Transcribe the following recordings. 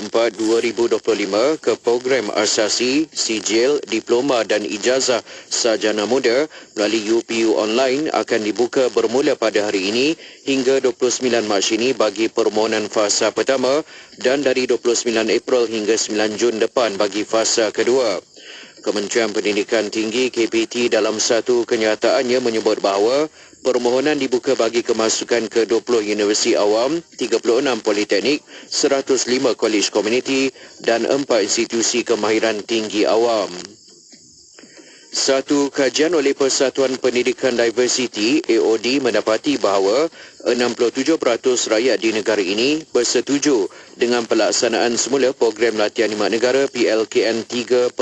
2024-2025 ke program asasi, sijil, diploma dan ijazah sarjana muda melalui UPU online akan dibuka bermula pada hari ini hingga 29 Mac ini bagi permohonan fasa pertama dan dari 29 April hingga 9 Jun depan bagi fasa kedua. Kementerian Pendidikan Tinggi KPT dalam satu kenyataannya menyebut bahawa permohonan dibuka bagi kemasukan ke 20 universiti awam, 36 politeknik, 105 kolej komuniti dan 4 institusi kemahiran tinggi awam. Satu kajian oleh Persatuan Pendidikan Diversity AOD mendapati bahawa 67% rakyat di negara ini bersetuju dengan pelaksanaan semula program latihan khidmat negara PLKN 3.0.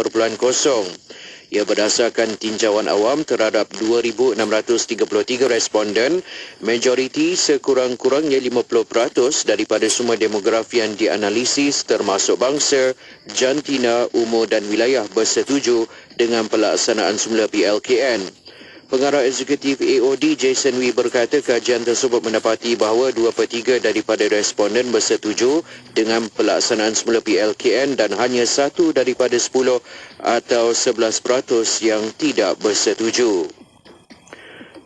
Ia berdasarkan tinjauan awam terhadap 2,633 responden, majoriti sekurang-kurangnya 50% daripada semua demografi yang dianalisis termasuk bangsa, jantina, umur dan wilayah bersetuju dengan pelaksanaan semula PLKN. Pengarah Eksekutif AOD Jason Wee berkata kajian tersebut mendapati bahawa 2/3 daripada responden bersetuju dengan pelaksanaan semula PLKN dan hanya 1 daripada 10 atau 11% yang tidak bersetuju.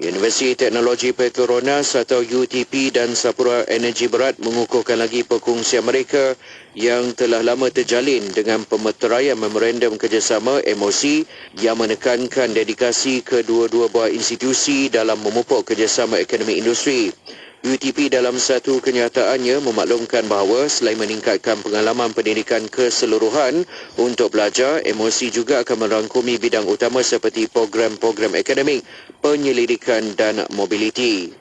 Universiti Teknologi Petronas atau UTP dan Sapura Energi Berat mengukuhkan lagi perkongsian mereka yang telah lama terjalin dengan pemeteraian Memorandum Kerjasama MOC yang menekankan dedikasi kedua-dua buah institusi dalam memupuk kerjasama akademik industri. UTP dalam satu kenyataannya memaklumkan bahawa selain meningkatkan pengalaman pendidikan keseluruhan untuk pelajar, MOC juga akan merangkumi bidang utama seperti program-program akademik, penyelidikan dan mobiliti.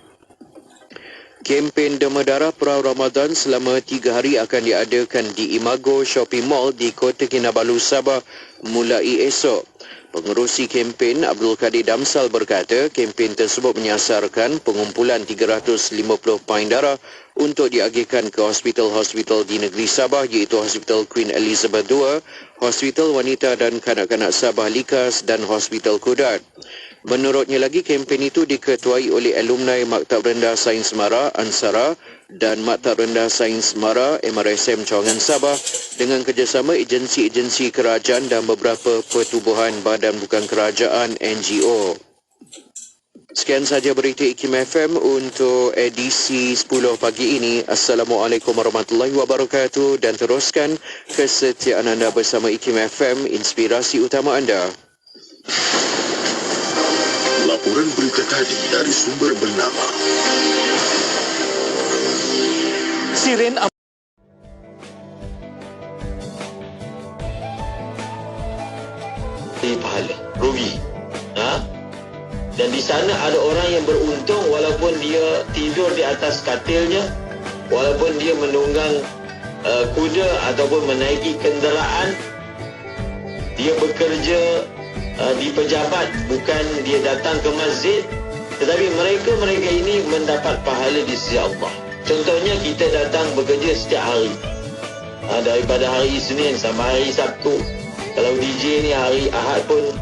Kempen Derma Darah Pra Ramadan selama 3 hari akan diadakan di Imago Shopping Mall di Kota Kinabalu, Sabah mulai esok. Pengerusi kempen Abdul Kadir Damsal berkata kempen tersebut menyasarkan pengumpulan 350 pain darah untuk diagihkan ke hospital-hospital di negeri Sabah iaitu Hospital Queen Elizabeth II, Hospital Wanita dan Kanak-Kanak Sabah Likas dan Hospital Kudat. Menurutnya lagi kempen itu diketuai oleh alumni Maktab Rendah Sains Mara Ansara dan Maktab Rendah Sains Mara MRSM Cawangan Sabah dengan kerjasama agensi-agensi kerajaan dan beberapa pertubuhan badan bukan kerajaan NGO. Sekian sahaja berita IKIM FM untuk edisi 10 pagi ini. Assalamualaikum warahmatullahi wabarakatuh dan teruskan kesetiaan anda bersama IKIM FM, inspirasi utama anda. Laporan berita tadi dari sumber bernama Siren pahala, rugi. Dan di sana ada orang yang beruntung walaupun dia tidur di atas katilnya, walaupun dia menunggang kuda ataupun menaiki kenderaan, dia bekerja di pejabat, bukan dia datang ke masjid, tetapi mereka ini mendapat pahala di sisi Allah. Contohnya kita datang bekerja setiap hari, daripada hari Isnin sampai hari Sabtu. Kalau DJ ni hari Ahad pun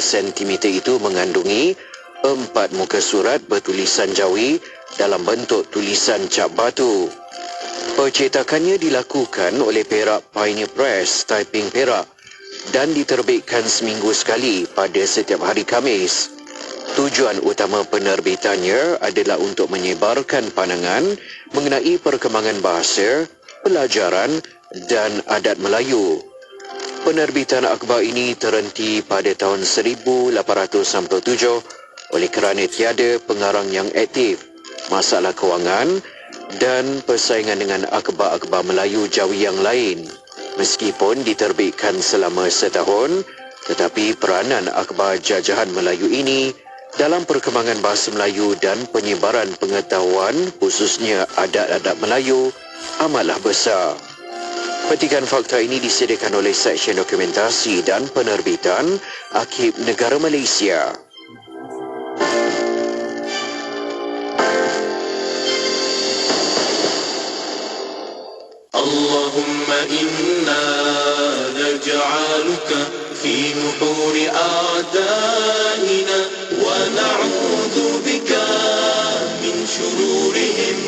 sentimeter itu mengandungi 4 muka surat bertulisan Jawi dalam bentuk tulisan cap batu. Percetakannya dilakukan oleh Perak Pioneer Press, Taiping Perak dan diterbitkan seminggu sekali pada setiap hari Khamis. Tujuan utama penerbitannya adalah untuk menyebarkan pandangan mengenai perkembangan bahasa, pelajaran dan adat Melayu. Penerbitan akhbar ini terhenti pada tahun 1897 oleh kerana tiada pengarang yang aktif, masalah kewangan dan persaingan dengan akhbar-akhbar Melayu Jawi yang lain. Meskipun diterbitkan selama setahun, tetapi peranan akhbar jajahan Melayu ini dalam perkembangan bahasa Melayu dan penyebaran pengetahuan khususnya adat-adat Melayu amatlah besar. Petikan fakta ini disediakan oleh Seksyen Dokumentasi dan Penerbitan Arkib Negara Malaysia. Allahumma inna naj'aluka fi nuhuri a'daina wa na'udhu bika min shururihim.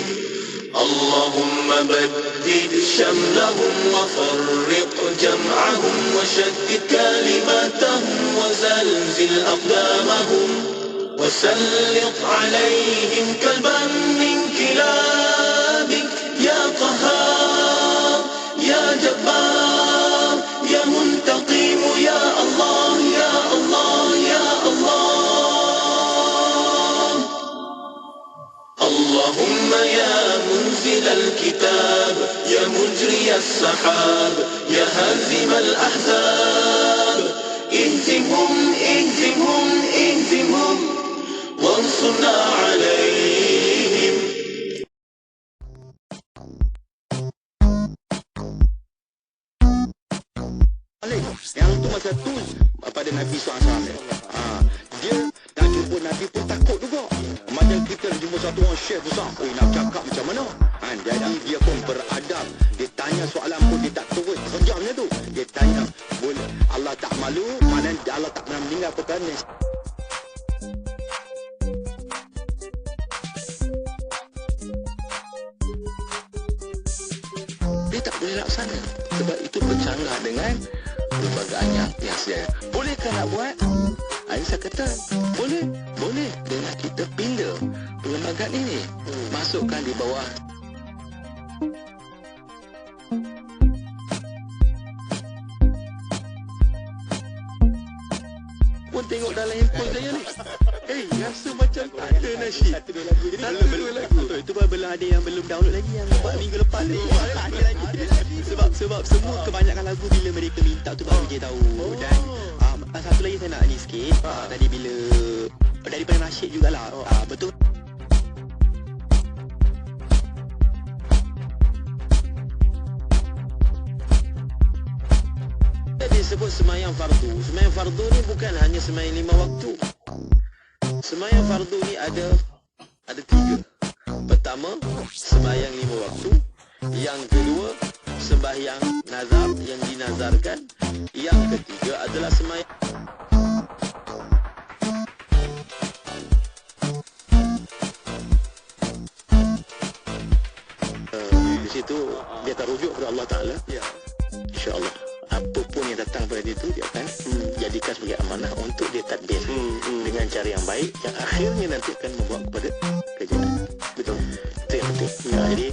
Allahumma baddid shamlahum wa farriq jam'ahum wa shaddid kalimatahum wa zalzil aqdamahum wa sallit alayhim kalban min kilabik ya qahhar ya jabbar ya muntaqim ya Allah ya Allah ya Allah. Allahumma ya munzil al-kitab ya mujri as-sahab ya hazim al-ahzab ihzimhum ihzimhum ihzimhum wansurna alayhim. Yang tu masa tu pada Nabi SAW. Dia nak jumpa Nabi pun takut juga. Macam kita jumpa satu orang syekh besar, nak cakap macam mana? Jadi dia pun beradab. Dia tanya soalan pun dia tak turut sejamnya tu. Dia tanya, boleh Allah tak malu? Mana Allah tak pernah meninggal perkara ni? Dia tak boleh laksana. Sebab itu bercanggah dengan perlembagaan yang sedia. Bolehkah nak buat? Saya kata, boleh. Boleh. Dengan kita pindah perlembagaan ini. Masukkan di bawah. Pun tengok dalam handphone saya ni. Rasa macam tak ada nasyid. Satu dua lagu. Itu belum ada yang belum download lagi, yang buat minggu lepas ni. Ada lagi. Sebab semua kebanyakan lagu bila mereka minta tu baru je tahu. Dan satu lagi saya nak ni sikit. Tadi bila daripada nasyid jugalah. Betul. Disebut semayang fardu. Semayang fardu ni bukan hanya semayang 5 waktu. Semayang fardu ni ada 3. Pertama, semayang 5 waktu. Yang kedua, sembahyang nazar yang dinazarkan. Yang ketiga adalah semayang. Di situ dia terujuk kepada Allah Ta'ala. InsyaAllah. Apapun yang datang pada dia tu, dia akan jadikan sebagai amanah untuk dia tadbir dengan cara yang baik, yang akhirnya nanti akan membawa kepada kejayaan. Betul. Itu yang penting. Jadi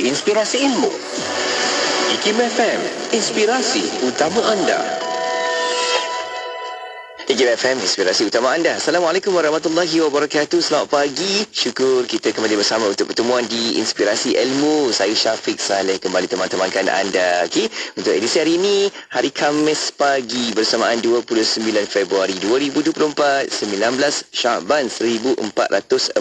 Inspirasi ilmu. IKIM FM, inspirasi utama anda. IKIM FM, inspirasi utama anda. Assalamualaikum warahmatullahi wabarakatuh. Selamat pagi. Syukur kita kembali bersama untuk pertemuan di Inspirasi Ilmu. Saya Syafiq Saleh kembali teman-temankan anda. Okey, untuk edisi hari ini, hari Khamis pagi bersamaan 29 Februari 2024, 19 Syaban 1445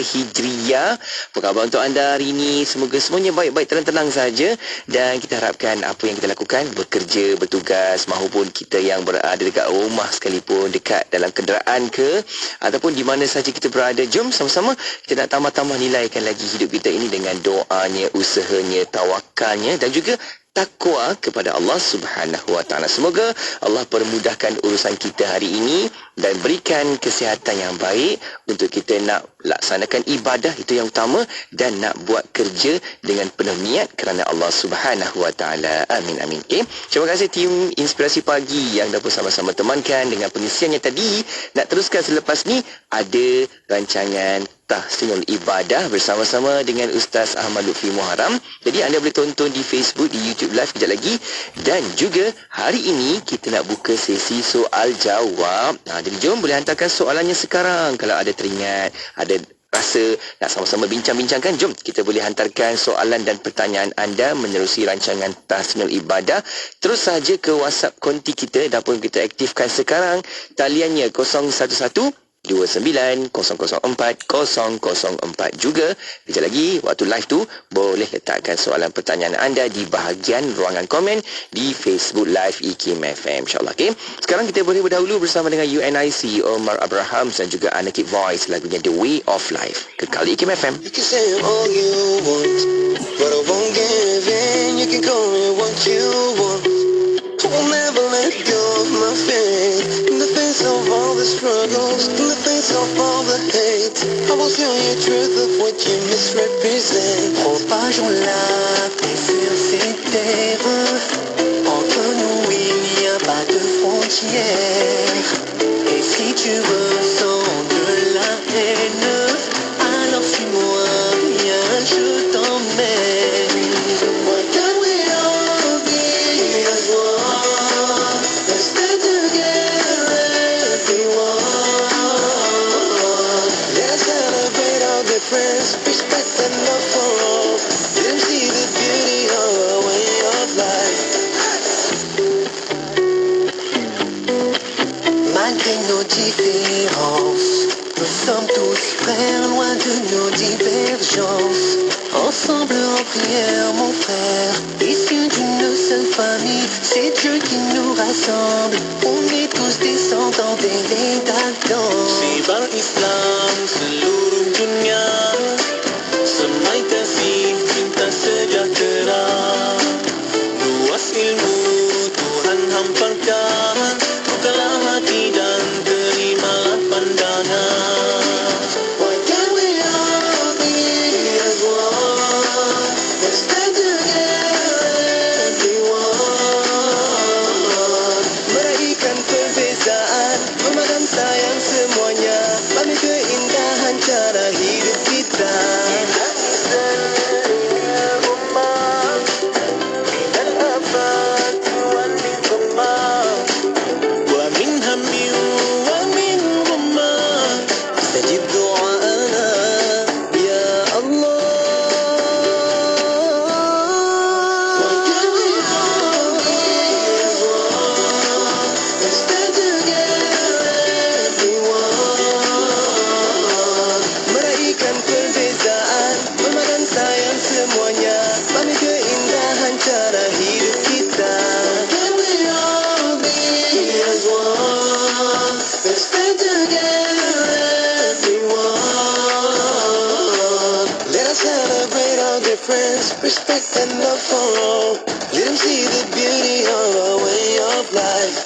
Hijriah. Apa khabar untuk anda hari ini? Semoga semuanya baik-baik, tenang-tenang saja, dan kita harapkan apa yang kita lakukan, bekerja, bertugas, mahupun kita yang berada dekat rumah sekalipun, dekat dalam kenderaan ke, ataupun di mana saja kita berada, jom sama-sama kita nak tambah-tambah nilaikan lagi hidup kita ini dengan doanya, usahanya, tawakalnya, dan juga takwa kepada Allah Subhanahu Wa Taala. Semoga Allah permudahkan urusan kita hari ini dan berikan kesihatan yang baik untuk kita nak laksanakan ibadah, itu yang utama, dan nak buat kerja dengan penuh niat kerana Allah Subhanahu Wa Taala. Amin amin. Okay. Terima kasih tim Inspirasi Pagi yang dah bersama-sama temankan dengan pengisiannya tadi. Nak teruskan selepas ni ada rancangan Tahsinul Ibadah bersama-sama dengan Ustaz Ahmad Lutfi Muharram. Jadi anda boleh tonton di Facebook, di YouTube Live kejap lagi. Dan juga hari ini kita nak buka sesi soal jawab. Jadi jom boleh hantarkan soalannya sekarang. Kalau ada teringat, ada rasa nak sama-sama bincang-bincangkan, jom kita boleh hantarkan soalan dan pertanyaan anda menerusi rancangan Tahsinul Ibadah. Terus saja ke WhatsApp konti kita, dan pun kita aktifkan sekarang. Taliannya 011-29-004-004. Juga kejap lagi waktu live tu boleh letakkan soalan pertanyaan anda di bahagian ruangan komen di Facebook Live IKIM FM, insyaAllah. Okay? Sekarang kita boleh berdahulu bersama dengan UNIC, Omar Abraham, dan juga Anakid Voice, lagunya The Way of Life. Kekal IKIM FM. You can say all you want, but I won't give in. You can call me what you want. I will never let go of my faith. In the face of all the struggles, in the face of all the hate, I will show you truth of what you misrepresent. Propageons-la paix sur cette terre. Entre nous il n'y a pas de frontières. Et si tu ressens de la haine, alors suis-moi, viens, je t'emmène. Why can't we all be as one? Let's stand together, everyone. Let's celebrate our difference, respect and love for all. Let them see the beauty of our way of life. Malgré nos différences, nous sommes tous frères, loin de nos divergences. Ensemble en prière, mon frère, issus d'une seule famille, c'est Dieu qui nous rassemble. On est tous descendants des d'Adam. Sibar Islam seluruh dunia, semai kasih cinta sejahtera. Luas ilmu Tuhan hamparkan, bukalah hati dan terimalah pandangan. Why can't we all be as one? Let's stand together, everyone. Meraihkan perbezaan, memandang sayang semuanya, bagi keindahan cara hidup kita. Respect and love for all. Let them see the beauty of our way of life.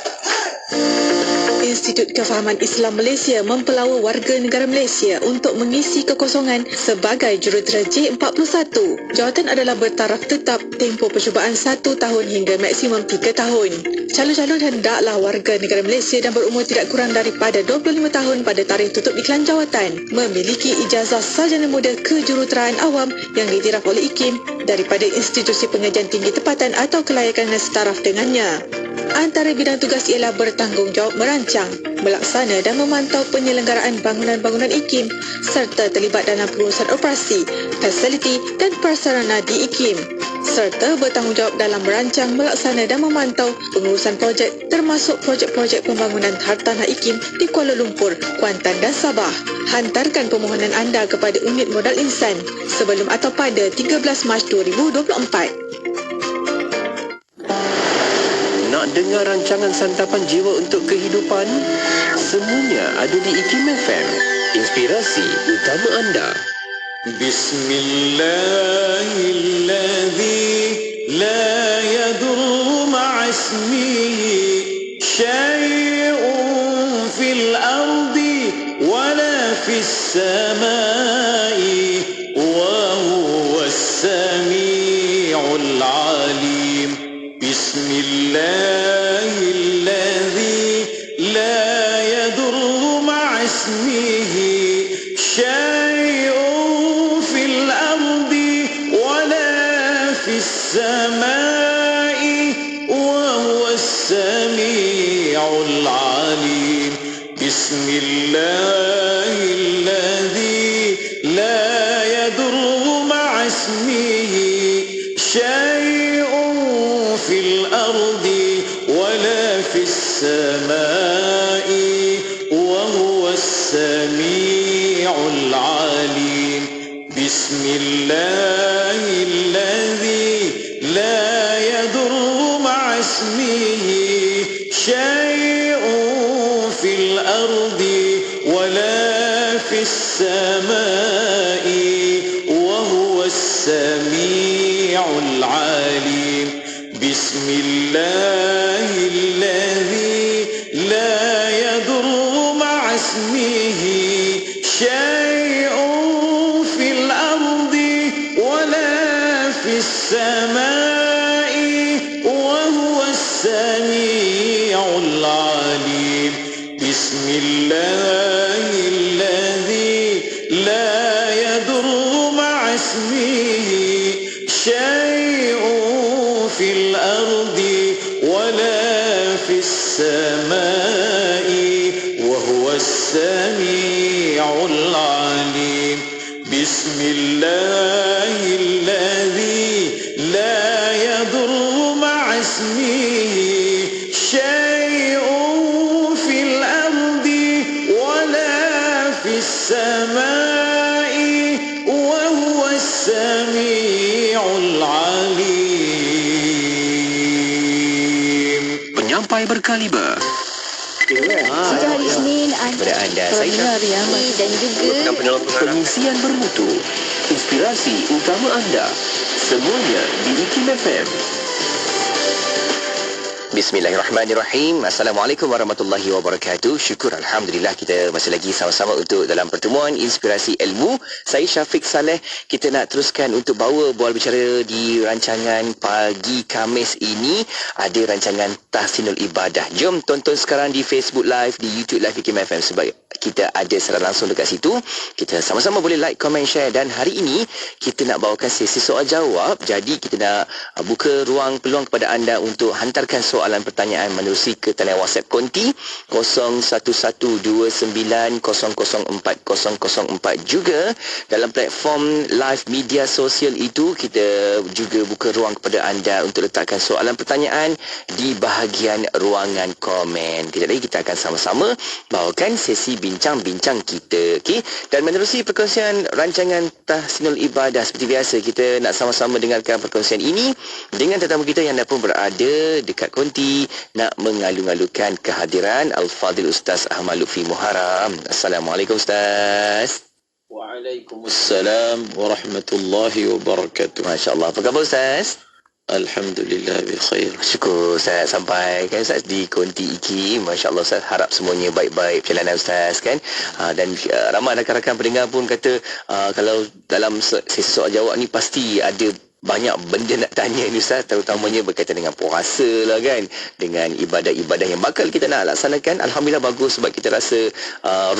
Institut Kefahaman Islam Malaysia mempelawa warga negara Malaysia untuk mengisi kekosongan sebagai jurutera J41. Jawatan adalah bertaraf tetap, tempoh percubaan 1 tahun hingga maksimum 3 tahun. Calon-calon hendaklah warga negara Malaysia dan berumur tidak kurang daripada 25 tahun pada tarikh tutup iklan jawatan, memiliki ijazah sarjana muda kejuruteraan awam yang diiktiraf oleh IKIM daripada institusi pengajian tinggi tempatan atau kelayakan yang setaraf dengannya. Antara bidang tugas ialah bertaraf bertanggungjawab merancang, melaksana dan memantau penyelenggaraan bangunan-bangunan IKIM serta terlibat dalam pengurusan operasi, fasiliti dan prasarana di IKIM, serta bertanggungjawab dalam merancang, melaksana dan memantau pengurusan projek termasuk projek-projek pembangunan hartanah IKIM di Kuala Lumpur, Kuantan dan Sabah. Hantarkan permohonan anda kepada Unit Modal Insan sebelum atau pada 13 Mac 2024. Nak dengar rancangan santapan jiwa untuk kehidupan? Semuanya ada di IKIM FM. Inspirasi utama anda. Bismillahilladzi la yadurru ma'asmihi syai'un fil ardi wala fis samai wa huwas sami'ul alim. Bismillahilladzi la yadurru ma'asmihi syai'un fil ardi wala fis samai wa huwas sami'ul alim. Bismillahilladzi la yadurru ma'asmihi syai'un fil ardi wala fis samai wa huwas sami'ul alim. Bismillahilladzi la yadurru ma'asmihi syai'un fil ardi wala fis samai wa huwas sami'ul alim. Bismillahilladzi la yadurru ma'asmihi syai'un fil ardi wala fis samai wa huwas sami'ul alim. Bismillahilladzi la yadurru ma'asmihi syai'un fil ardi wala fis samai wa huwas sami'ul alim. Bismillahilladzi la yadurru ma'asmihi syai'un fil ardi wala fis samai wa huwas sami'ul alim. Penyampai berkaliber. Sejak hari Isnin Kepada anda, saya Syafiq dan juga Pengisian bermutu. Inspirasi utama anda. Semuanya di IKIM FM. Bismillahirrahmanirrahim. Assalamualaikum warahmatullahi wabarakatuh. Syukur Alhamdulillah kita masih lagi sama-sama untuk dalam pertemuan Inspirasi Ilmu. Saya Syafiq Saleh. Kita nak teruskan untuk bawa bual bicara di rancangan pagi Khamis ini. Ada rancangan Tahsinul Ibadah. Jom tonton sekarang di Facebook Live, di YouTube Live IKIM FM sebab kita ada secara langsung dekat situ. Kita sama-sama boleh like, komen, share. Dan hari ini kita nak bawakan sesi soal jawab. Jadi kita nak buka ruang peluang kepada anda untuk hantarkan soalan pertanyaan menerusi ke talian WhatsApp konti 0112900404. Juga dalam platform live media sosial itu kita juga buka ruang kepada anda untuk letakkan soalan pertanyaan di bahagian ruangan komen. Kejap lagi kita akan sama-sama bawakan sesi bincang-bincang kita. Okay? Dan menerusi perkongsian rancangan Tahsinul Ibadah, seperti biasa kita nak sama-sama dengarkan perkongsian ini dengan tetamu kita yang dah pun berada dekat konti nak mengalu-alukan kehadiran Al-Fadhil Ustaz Ahmad Lutfi Muharram. Assalamualaikum Ustaz. Waalaikumsalam warahmatullahi wabarakatuh. Masya-Allah. Apa khabar Ustaz? Alhamdulillah bi khair. Syukur Ustaz sampai kan Ustaz di konti IKIM. Masya-Allah Ustaz, harap semuanya baik-baik perjalanan Ustaz kan. Dan ramai rakan-rakan pendengar pun kata kalau dalam sesi soal jawab ni pasti ada banyak benda nak tanya ni Ustaz, terutamanya berkaitan dengan puasa lah kan, dengan ibadah-ibadah yang bakal kita nak laksanakan. Alhamdulillah bagus sebab kita rasa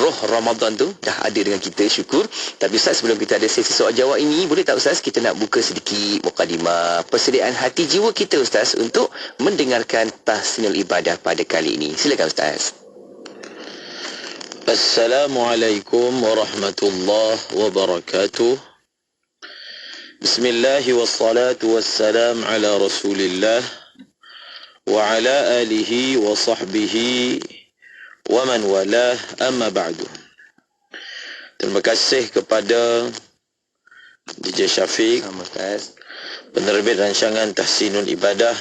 roh Ramadan tu dah ada dengan kita, syukur. Tapi Ustaz, sebelum kita ada sesi soal jawab ini, boleh tak Ustaz kita nak buka sedikit mukadimah persediaan hati jiwa kita Ustaz untuk mendengarkan tahsinul ibadah pada kali ini. Silakan Ustaz. Assalamualaikum warahmatullahi wabarakatuh. Bismillah wassalatu wassalam ala rasulillah wa ala alihi wa sahbihi wa man walah, amma ba'du. Terima kasih kepada DJ Syafiq, penerbit rancangan Tahsinul Ibadah.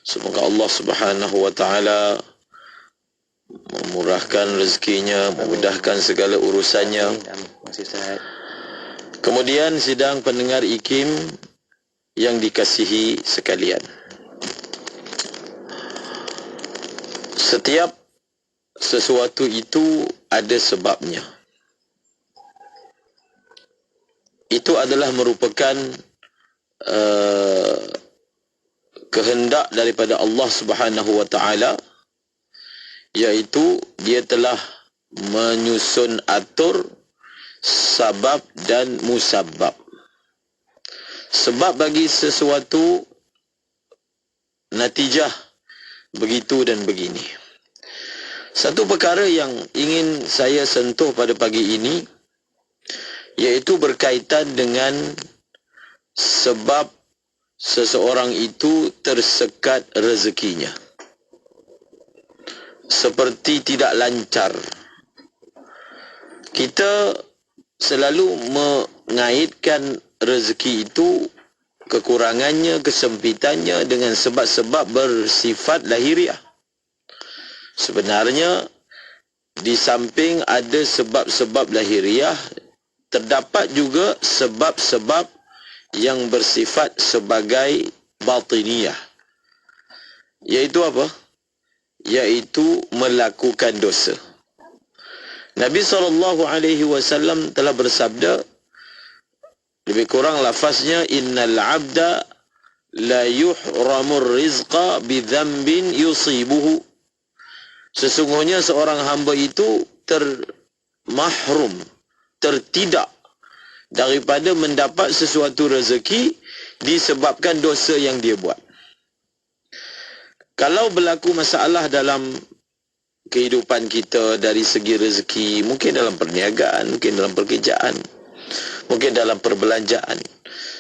Semoga Allah Subhanahu wa taala memurahkan rezekinya, memudahkan segala urusannya. Kemudian sidang pendengar IKIM yang dikasihi sekalian. Setiap sesuatu itu ada sebabnya. Itu adalah merupakan kehendak daripada Allah Subhanahu wa taala, iaitu dia telah menyusun atur sabab dan musabab. Sebab bagi sesuatu, natijah begitu dan begini. Satu perkara yang ingin saya sentuh pada pagi ini, iaitu berkaitan dengan sebab seseorang itu tersekat rezekinya, seperti tidak lancar. Kita selalu mengaitkan rezeki itu, kekurangannya, kesempitannya dengan sebab-sebab bersifat lahiriah. Sebenarnya di samping ada sebab-sebab lahiriah, terdapat juga sebab-sebab yang bersifat sebagai batiniah. Iaitu apa? Iaitu melakukan dosa. Nabi SAW telah bersabda, lebih kurang lafaznya, innal abda la yuhramur rizqa bidhanbin yusibuhu. Sesungguhnya seorang hamba itu termahrum, tertidak daripada mendapat sesuatu rezeki disebabkan dosa yang dia buat. Kalau berlaku masalah dalam kehidupan kita dari segi rezeki, mungkin dalam perniagaan, mungkin dalam pekerjaan, mungkin dalam perbelanjaan,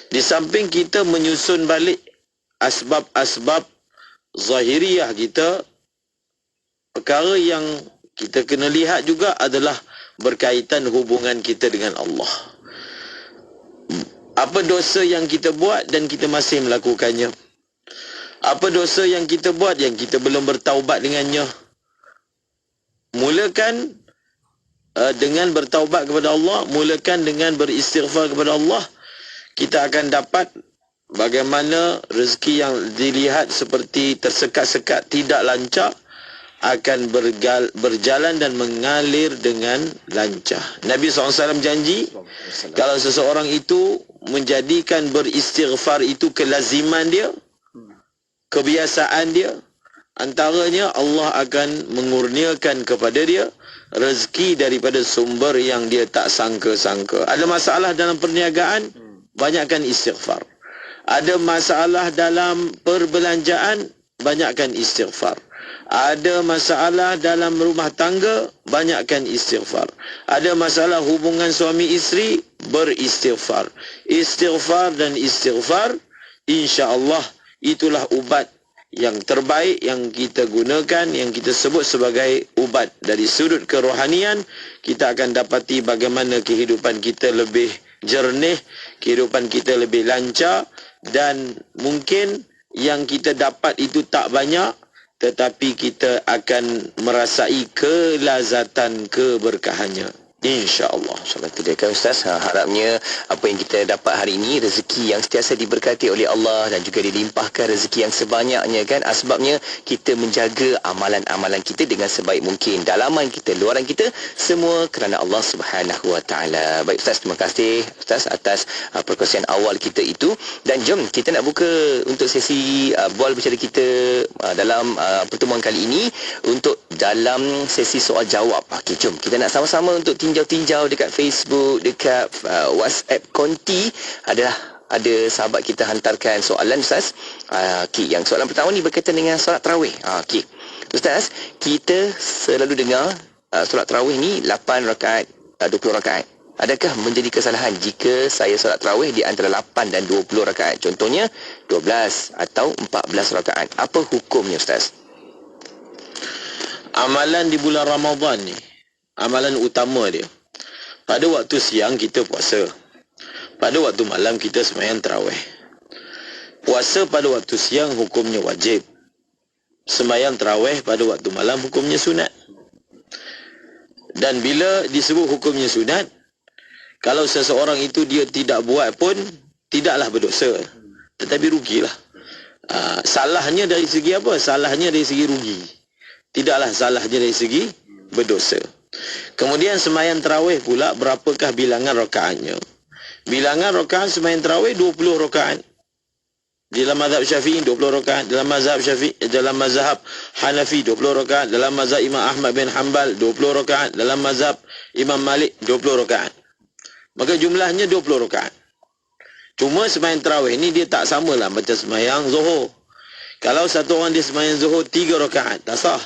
di samping kita menyusun balik asbab-asbab zahiriah kita, perkara yang kita kena lihat juga adalah berkaitan hubungan kita dengan Allah. Apa dosa yang kita buat dan kita masih melakukannya? Apa dosa yang kita buat yang kita belum bertaubat dengannya? Mulakan dengan bertaubat kepada Allah, mulakan dengan beristighfar kepada Allah. Kita akan dapat bagaimana rezeki yang dilihat seperti tersekat-sekat, tidak lancar, akan berjalan dan mengalir dengan lancar. Nabi SAW janji, kalau seseorang itu menjadikan beristighfar itu kelaziman dia, kebiasaan dia, antaranya Allah akan mengurniakan kepada dia rezeki daripada sumber yang dia tak sangka-sangka. Ada masalah dalam perniagaan, banyakkan istighfar. Ada masalah dalam perbelanjaan, banyakkan istighfar. Ada masalah dalam rumah tangga, banyakkan istighfar. Ada masalah hubungan suami isteri, beristighfar. Istighfar dan istighfar, insya-Allah itulah ubat yang terbaik yang kita gunakan, yang kita sebut sebagai ubat. Dari sudut kerohanian, kita akan dapati bagaimana kehidupan kita lebih jernih, kehidupan kita lebih lancar, dan mungkin yang kita dapat itu tak banyak, tetapi kita akan merasai kelazatan keberkahannya. InsyaAllah. InsyaAllah itu dia kan Ustaz. Harapnya apa yang kita dapat hari ini, rezeki yang sentiasa diberkati oleh Allah dan juga dilimpahkan rezeki yang sebanyaknya kan. Sebabnya kita menjaga amalan-amalan kita dengan sebaik mungkin. Dalaman kita, luaran kita, semua kerana Allah Subhanahu Wa Taala. Baik Ustaz, terima kasih Ustaz atas perkongsian awal kita itu. Dan jom kita nak buka untuk sesi bual bicara kita dalam pertemuan kali ini untuk dalam sesi soal jawab. Okey, jom kita nak sama-sama untuk tinjau-tinjau dekat Facebook, dekat WhatsApp konti. Ada sahabat kita hantarkan soalan Ustaz. Okey, yang soalan pertama ni berkaitan dengan solat tarawih. Okey. Ustaz, kita selalu dengar solat tarawih ni 8 rakaat, 20 rakaat. Adakah menjadi kesalahan jika saya solat tarawih di antara 8 dan 20 rakaat? Contohnya 12 atau 14 rakaat. Apa hukumnya Ustaz? Amalan di bulan Ramadan ni, amalan utama dia, pada waktu siang kita puasa, pada waktu malam kita sembahyang tarawih. Puasa pada waktu siang hukumnya wajib, sembahyang tarawih pada waktu malam hukumnya sunat. Dan bila disebut hukumnya sunat, kalau seseorang itu dia tidak buat pun tidaklah berdosa, tetapi rugilah. Salahnya dari segi apa? Salahnya dari segi rugi, tidaklah salahnya dari segi berdosa. Kemudian sembahyang tarawih pula, berapakah bilangan rakaatnya? Bilangan rakaat sembahyang tarawih 20 rakaat. Dalam mazhab Syafi'i 20 rakaat, dalam mazhab Hanafi 20 rakaat, dalam mazhab Imam Ahmad bin Hanbal 20 rakaat, dalam mazhab Imam Malik 20 rakaat. Maka jumlahnya 20 rakaat. Cuma sembahyang tarawih ni dia tak samalah macam sembahyang Zuhur. Kalau satu orang dia sembahyang Zuhur 3 rakaat, tak sah.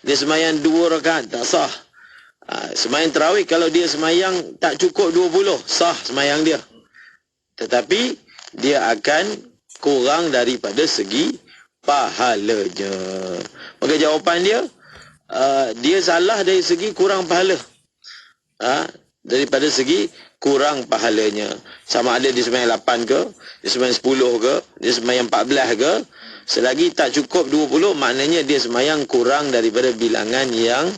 Dia sembahyang 2 rakaat, tak sah. Sembahyang tarawih kalau dia sembahyang tak cukup 20, sah sembahyang dia. Tetapi dia akan kurang daripada segi pahalanya. Maka jawapan dia, dia salah dari segi kurang pahala. Daripada segi kurang pahalanya. Sama ada dia sembahyang 8 ke, dia sembahyang 10 ke, dia sembahyang 14 ke, selagi tak cukup 20, maknanya dia sembahyang kurang daripada bilangan yang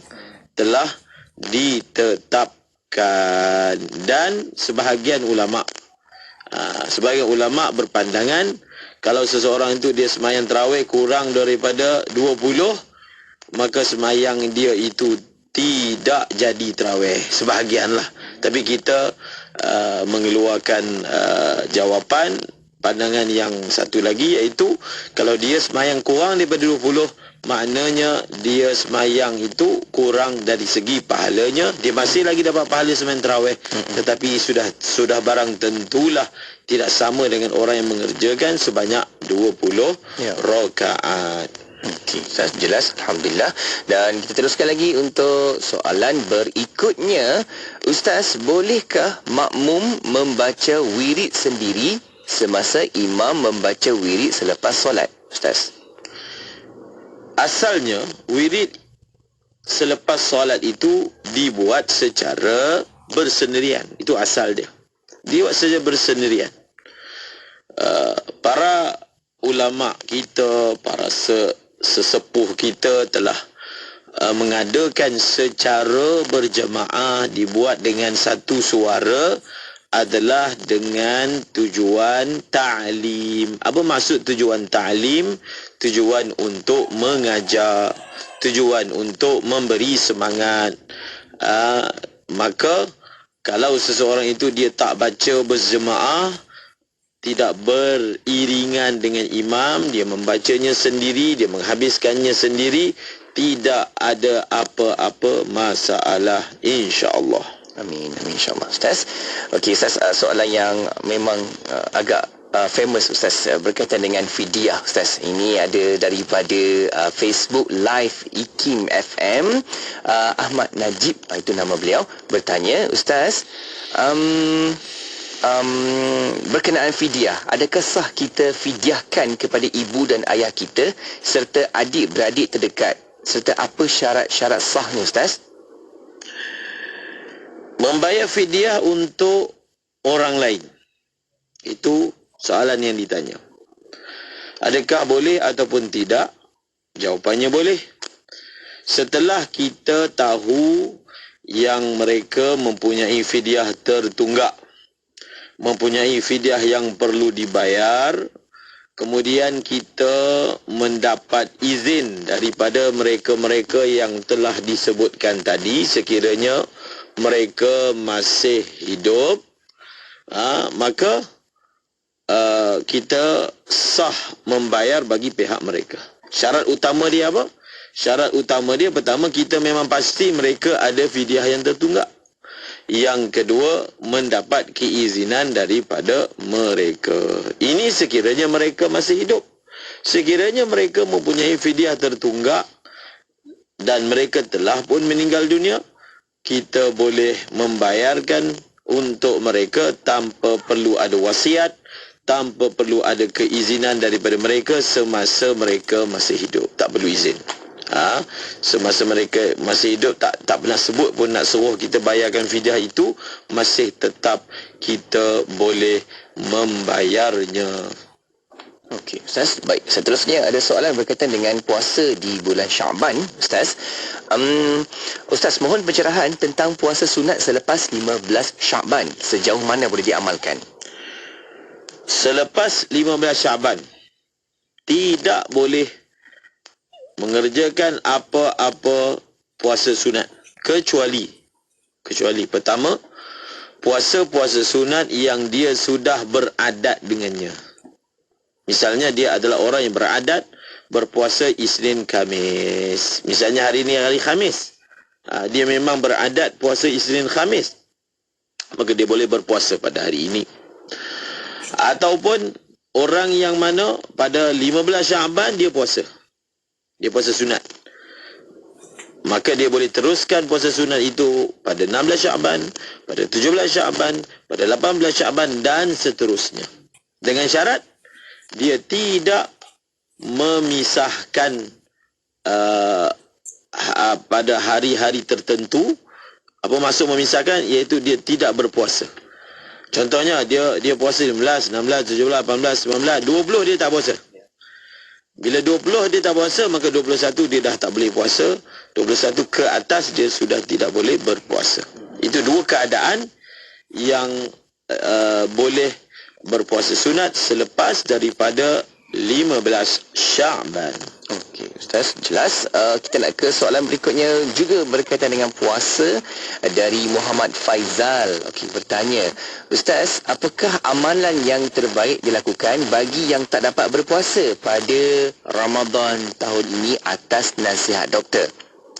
telah ditetapkan. Dan sebahagian ulama berpandangan kalau seseorang itu dia sembahyang tarawih kurang daripada 20, maka sembahyang dia itu tidak jadi tarawih. Sebahagianlah. Tapi kita mengeluarkan jawapan pandangan yang satu lagi, iaitu kalau dia sembahyang kurang daripada 20, maknanya dia sembahyang itu kurang dari segi pahalanya. Dia masih lagi dapat pahala sembahyang tarawih, tetapi sudah barang tentulah tidak sama dengan orang yang mengerjakan sebanyak 20 rakaat. Okey, Ustaz jelas, alhamdulillah. Dan kita teruskan lagi untuk soalan berikutnya. Ustaz, bolehkah makmum membaca wirid sendiri semasa imam membaca wirid selepas solat? Ustaz, asalnya wirid selepas solat itu dibuat secara bersendirian. Itu asal dia. Dibuat secara bersendirian. Para ulama kita, para sesepuh kita telah mengadakan secara berjemaah, dibuat dengan satu suara, adalah dengan tujuan ta'lim. Apa maksud tujuan ta'lim? Tujuan untuk mengajar, tujuan untuk memberi semangat. Maka kalau seseorang itu dia tak baca berjemaah, tidak beriringan dengan imam, dia membacanya sendiri, dia menghabiskannya sendiri, tidak ada apa-apa masalah, insya-Allah. Amin, amin, insyaAllah. Ustaz, okey Ustaz, soalan yang memang agak famous Ustaz, berkaitan dengan fidyah Ustaz. Ini ada daripada Facebook Live IKIM FM. Ahmad Najib, itu nama beliau, bertanya, Ustaz, berkenaan fidyah, adakah sah kita fidyahkan kepada ibu dan ayah kita serta adik-beradik terdekat, serta apa syarat-syarat sahnya Ustaz? Membayar fidyah untuk orang lain, itu soalan yang ditanya. Adakah boleh ataupun tidak? Jawapannya boleh. Setelah kita tahu yang mereka mempunyai fidyah tertunggak, mempunyai fidyah yang perlu dibayar. Kemudian kita mendapat izin daripada mereka-mereka yang telah disebutkan tadi, sekiranya mereka masih hidup, maka kita sah membayar bagi pihak mereka. Syarat utama dia apa? Syarat utama dia pertama, kita memang pasti mereka ada fidyah yang tertunggak. Yang kedua, mendapat keizinan daripada mereka. Ini sekiranya mereka masih hidup. Sekiranya mereka mempunyai fidyah tertunggak dan mereka telah pun meninggal dunia, kita boleh membayarkan untuk mereka tanpa perlu ada wasiat, tanpa perlu ada keizinan daripada mereka semasa mereka masih hidup. Tak perlu izin. Semasa mereka masih hidup, tak pernah sebut pun nak suruh kita bayarkan fidyah itu, masih tetap kita boleh membayarnya. Okey, Ustaz. Baik, seterusnya ada soalan berkaitan dengan puasa di bulan Syaban, Ustaz. Ustaz, mohon pencerahan tentang puasa sunat selepas 15 Syaban. Sejauh mana boleh diamalkan? Selepas 15 Syaban, tidak boleh mengerjakan apa-apa puasa sunat, kecuali pertama, puasa-puasa sunat yang dia sudah beradat dengannya. Misalnya dia adalah orang yang beradat berpuasa Isnin Khamis. Misalnya hari ini hari Khamis, dia memang beradat puasa Isnin Khamis, maka dia boleh berpuasa pada hari ini. Ataupun orang yang mana pada 15 Syaban dia puasa sunat, maka dia boleh teruskan puasa sunat itu pada 16 Syaban, pada 17 Syaban, pada 18 Syaban dan seterusnya. Dengan syarat dia tidak memisahkan pada hari-hari tertentu. Apa maksud memisahkan? Iaitu dia tidak berpuasa. Contohnya dia puasa 15, 16, 17, 18, 19, 20 dia tak puasa. Bila 20 dia tak puasa, maka 21 dia dah tak boleh puasa. 21 ke atas dia sudah tidak boleh berpuasa. Itu dua keadaan yang boleh berpuasa sunat selepas daripada 15 Syaban. Okey, Ustaz, jelas. Kita nak ke soalan berikutnya, juga berkaitan dengan puasa, dari Muhammad Faizal. Okey, bertanya, Ustaz, apakah amalan yang terbaik dilakukan bagi yang tak dapat berpuasa pada Ramadan tahun ini atas nasihat doktor?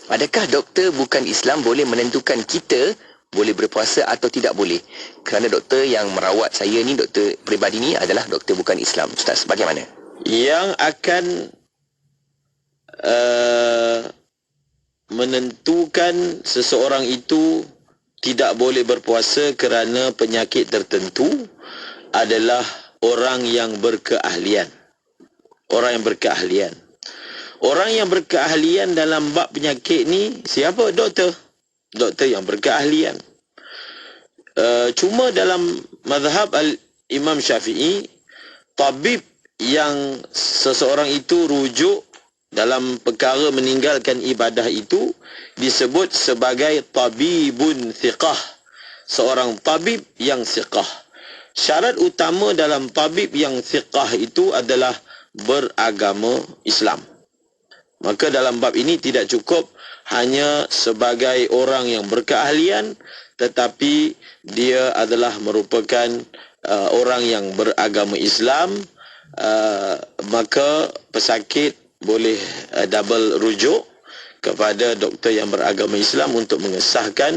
Adakah doktor bukan Islam boleh menentukan kita boleh berpuasa atau tidak boleh? Kerana doktor yang merawat saya ni, doktor peribadi ni adalah doktor bukan Islam. Ustaz, bagaimana? Yang akan menentukan seseorang itu tidak boleh berpuasa kerana penyakit tertentu adalah orang yang berkeahlian. Orang yang berkeahlian. Orang yang berkeahlian dalam bab penyakit ni siapa? Doktor. Doktor yang berkeahlian. Cuma dalam mazhab Imam Syafi'i, tabib yang seseorang itu rujuk dalam perkara meninggalkan ibadah itu disebut sebagai tabibun thiqah, seorang tabib yang thiqah. Syarat utama dalam tabib yang thiqah itu adalah beragama Islam. Maka dalam bab ini tidak cukup hanya sebagai orang yang berkeahlian, tetapi dia adalah merupakan orang yang beragama Islam. Maka pesakit boleh double rujuk kepada doktor yang beragama Islam untuk mengesahkan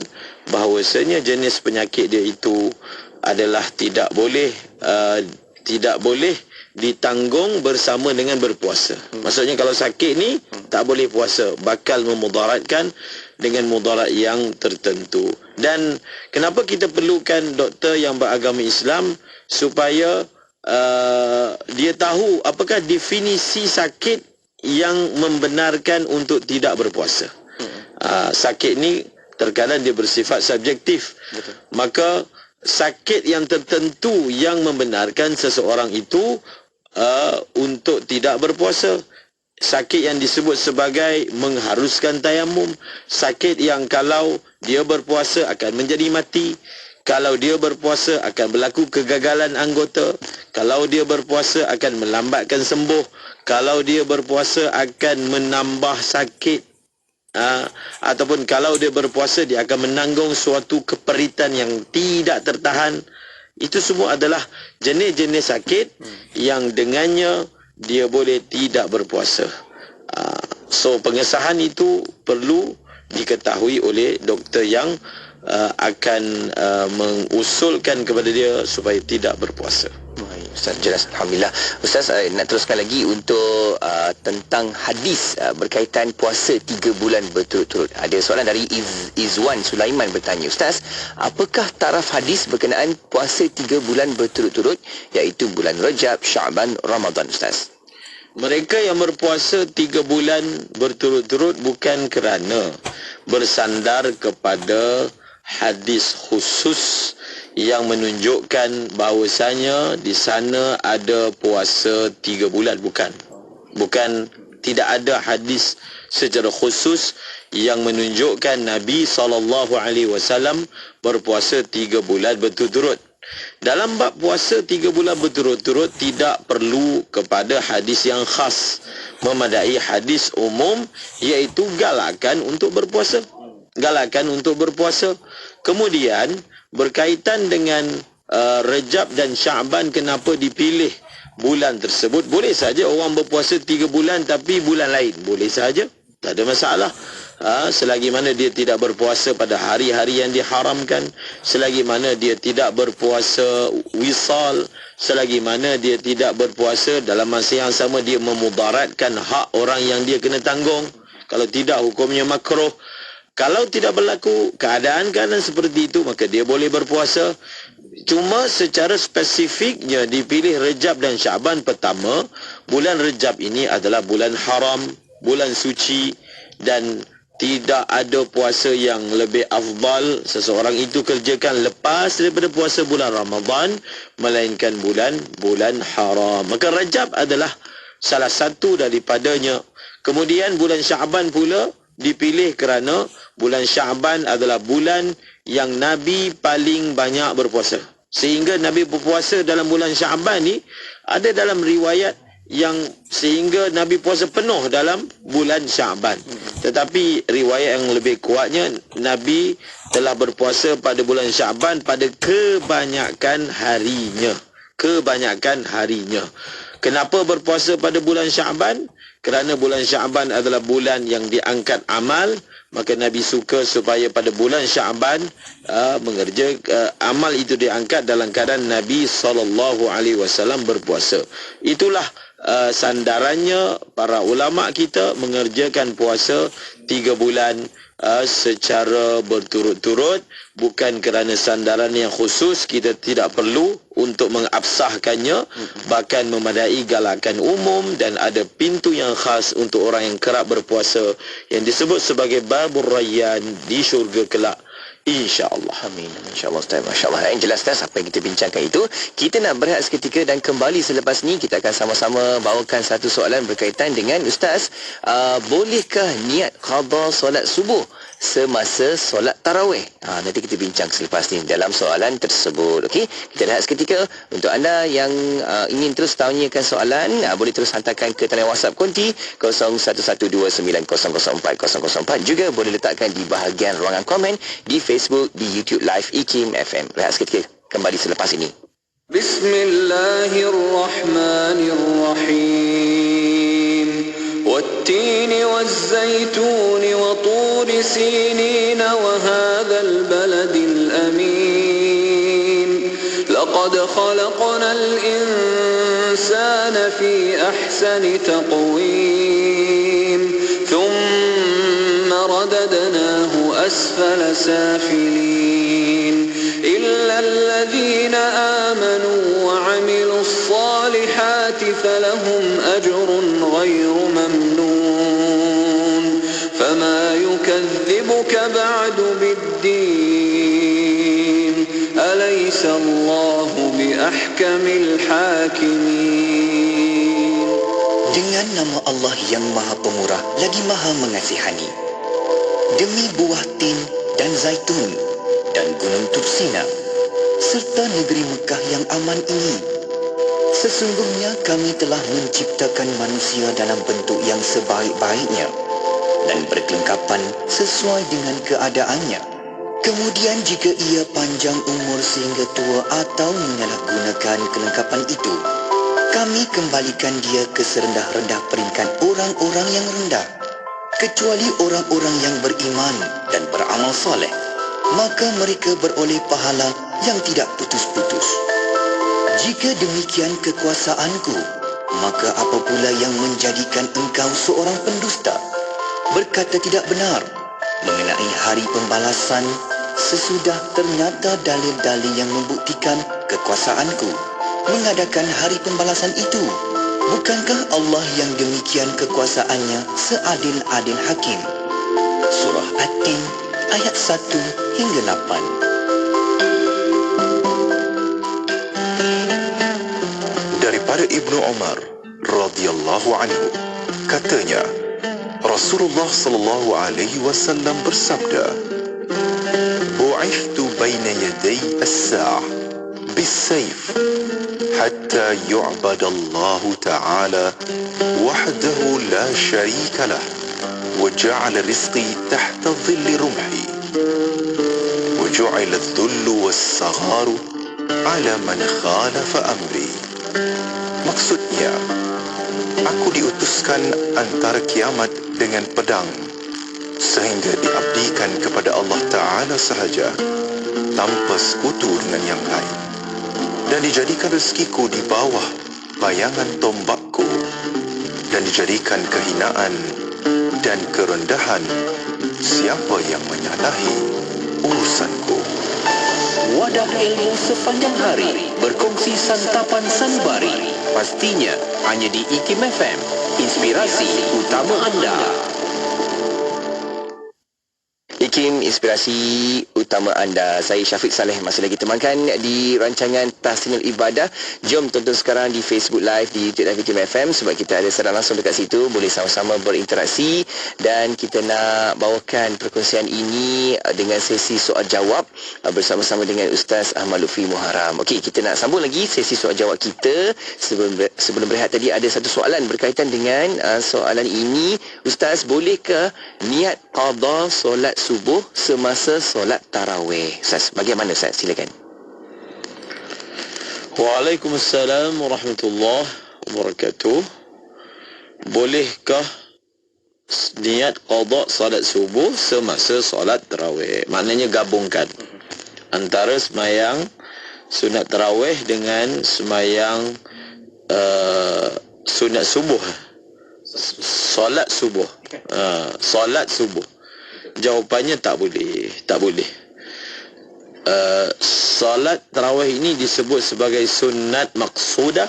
bahawasanya jenis penyakit dia itu adalah tidak boleh ditanggung bersama dengan berpuasa. Maksudnya kalau sakit ni tak boleh puasa, bakal memudaratkan dengan mudarat yang tertentu. Dan kenapa kita perlukan doktor yang beragama Islam? Supaya dia tahu apakah definisi sakit yang membenarkan untuk tidak berpuasa. Sakit ni terkadang dia bersifat subjektif. Betul. Maka sakit yang tertentu yang membenarkan seseorang itu untuk tidak berpuasa. sakit yang disebut sebagai mengharuskan tayamum, sakit yang kalau dia berpuasa akan menjadi mati, kalau dia berpuasa akan berlaku kegagalan anggota, kalau dia berpuasa akan melambatkan sembuh, kalau dia berpuasa akan menambah sakit, ataupun kalau dia berpuasa dia akan menanggung suatu keperitan yang tidak tertahan. Itu semua adalah jenis-jenis sakit yang dengannya dia boleh tidak berpuasa. So pengesahan itu perlu diketahui oleh doktor yang akan mengusulkan kepada dia supaya tidak berpuasa. Ustaz, jelas. Alhamdulillah. Ustaz, nak teruskan lagi untuk tentang hadis berkaitan puasa 3 bulan berturut-turut. Ada soalan dari Izwan Sulaiman bertanya, Ustaz, apakah taraf hadis berkenaan puasa 3 bulan berturut-turut, iaitu bulan Rajab, Syaban, Ramadan, Ustaz? Mereka yang berpuasa 3 bulan berturut-turut bukan kerana bersandar kepada hadis khusus yang menunjukkan bahawasanya di sana ada puasa 3 bulan. Bukan, tidak ada hadis secara khusus yang menunjukkan Nabi SAW berpuasa 3 bulan berturut-turut. Dalam bab puasa 3 bulan berturut-turut tidak perlu kepada hadis yang khas, memadai hadis umum iaitu galakan untuk berpuasa. Kemudian berkaitan dengan Rajab dan Syaban, kenapa dipilih bulan tersebut? Boleh saja orang berpuasa 3 bulan tapi bulan lain, boleh saja, tak ada masalah. Selagi mana dia tidak berpuasa pada hari-hari yang diharamkan, selagi mana dia tidak berpuasa wisal, selagi mana dia tidak berpuasa dalam masa yang sama dia memudaratkan hak orang yang dia kena tanggung, kalau tidak hukumnya makruh. Kalau tidak berlaku keadaan seperti itu, maka dia boleh berpuasa. Cuma secara spesifiknya dipilih Rajab dan Syaban. Pertama, bulan Rajab ini adalah bulan haram, bulan suci, dan tidak ada puasa yang lebih afdal seseorang itu kerjakan lepas daripada puasa bulan Ramadan, melainkan bulan haram. Maka Rajab adalah salah satu daripadanya. Kemudian bulan Syaban pula dipilih kerana bulan Syaban adalah bulan yang Nabi paling banyak berpuasa. Sehingga Nabi berpuasa dalam bulan Syaban ni ada dalam riwayat yang sehingga Nabi puasa penuh dalam bulan Syaban. Tetapi riwayat yang lebih kuatnya, Nabi telah berpuasa pada bulan Syaban pada kebanyakan harinya. Kenapa berpuasa pada bulan Syaban? Kerana bulan Syaban adalah bulan yang diangkat amal, maka Nabi suka supaya pada bulan Syaban amal itu diangkat dalam keadaan Nabi SAW berpuasa. Itulah sandarannya para ulama kita mengerjakan puasa 3 bulan secara berturut-turut, bukan kerana sandaran yang khusus. Kita tidak perlu untuk mengabsahkannya, bahkan memadai galakan umum, dan ada pintu yang khas untuk orang yang kerap berpuasa yang disebut sebagai Babur Rayyan di syurga kelak, insya-Allah. Amin. Insya-Allah Ustaz. Masya-Allah. Yang jelas Ustaz, apa yang kita bincangkan itu, kita nak berehat seketika dan kembali selepas ni kita akan sama-sama bawakan satu soalan berkaitan dengan Ustaz, bolehkah niat qada solat subuh semasa solat tarawih? Nanti kita bincang selepas ni dalam soalan tersebut. Okey, kita rehat seketika. Untuk anda yang ingin terus tanyakan soalan, boleh terus hantarkan ke talian WhatsApp konti 0112900404. Juga boleh letakkan di bahagian ruangan komen di Facebook, di YouTube Live IKIM FM. Rehat seketika, kembali selepas ini. Bismillahirrahmanirrahim. والتين والزيتون وطور سينين وهذا البلد الأمين لقد خلقنا الإنسان في أحسن تقويم ثم رددناه أسفل سافلين إلا الذين آمنوا وعملوا الصالحات فلهم أجر غير ممنون فما يكذبك بعد بالدين أليس الله بأحكم الحاكمين. Dengan nama Allah yang Maha Pemurah lagi Maha Mengasihani. Demi buah tin dan zaitun dan gunung Tursina serta negeri Mekah yang aman ini, sesungguhnya kami telah menciptakan manusia dalam bentuk yang sebaik-baiknya dan berkelengkapan sesuai dengan keadaannya. Kemudian jika ia panjang umur sehingga tua atau menyalahgunakan kelengkapan itu, kami kembalikan dia ke serendah-rendah peringkat orang-orang yang rendah, kecuali orang-orang yang beriman dan beramal soleh. Maka mereka beroleh pahala yang tidak putus-putus. Jika demikian kekuasaanku, maka apa pula yang menjadikan engkau seorang pendusta, berkata tidak benar mengenai hari pembalasan sesudah ternyata dalil-dalil yang membuktikan kekuasaanku mengadakan hari pembalasan itu? Bukankah Allah yang demikian kekuasaannya seadil-adil hakim? Surah At-Tin ayat 1 hingga 8. Daripada Ibnu Umar radhiyallahu anhu, katanya Rasulullah sallallahu alaihi wasallam bersabda, "Bu'ithtu baina yaday as-sa'ah bis-sayf hatta yu'badallahu ta'ala wahdahu la syarika lah wa ja'ala rizqi tahta dhilli rumhi wa ju'ila adh-dhullu was-sagharu ala man khalafa amri." Maksudnya, aku diutuskan antara kiamat dengan pedang sehingga diabdikan kepada Allah Ta'ala sahaja tanpa sekutu dengan yang lain, dan dijadikan rezekiku di bawah bayangan tombakku, dan dijadikan kehinaan dan kerendahan siapa yang menyalahi urusanku. Wadah ilmu sepanjang hari, berkongsi santapan sanubari. Pastinya hanya di IKIM FM, inspirasi utama anda. IKIM, inspirasi utama anda. Saya Syafiq Saleh masih lagi temankan di rancangan Tahsinul Ibadah. Jom tonton sekarang di Facebook Live, di YouTube dan IKIM FM, sebab kita ada siaran langsung dekat situ. Boleh sama-sama berinteraksi dan kita nak bawakan perkongsian ini dengan sesi soal jawab bersama-sama dengan Ustaz Ahmad Lutfi Muharram. Okey, kita nak sambung lagi sesi soal jawab kita. Sebelum berehat tadi ada satu soalan berkaitan dengan soalan ini. Ustaz, bolehkah niat qada solat subuh semasa solat tarawih? Ustaz, bagaimana Ustaz? Silakan. Waalaikumsalam warahmatullahi wabarakatuh. Bolehkah niat qada solat subuh semasa solat tarawih? Maknanya gabungkan antara semayang sunat tarawih dengan semayang sunat subuh. Solat subuh. Solat subuh. Jawapannya tak boleh. Tak boleh. Solat tarawih ini disebut sebagai sunat maqsudah.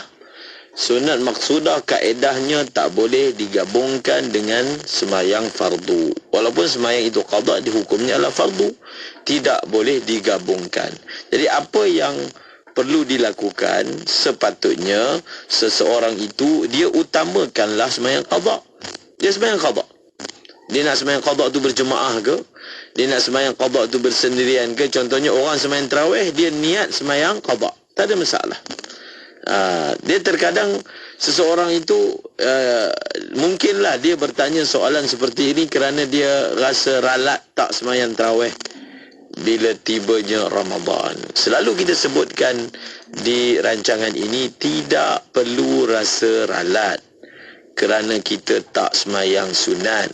Sunat maqsudah kaedahnya tak boleh digabungkan dengan semayang fardu. Walaupun semayang itu qada, dihukumnya adalah fardu, tidak boleh digabungkan. Jadi apa yang perlu dilakukan, sepatutnya seseorang itu dia utamakanlah semayang qada. Dia semayang qada. Dia nak semayang qada tu berjemaah ke? Dia nak semayang qada tu bersendirian ke? Contohnya orang semayang tarawih, dia niat semayang qada. Tak ada masalah. Dia terkadang seseorang itu mungkinlah dia bertanya soalan seperti ini kerana dia rasa ralat tak semayang tarawih bila tibanya Ramadan. Selalu kita sebutkan di rancangan ini, tidak perlu rasa ralat kerana kita tak semayang sunat.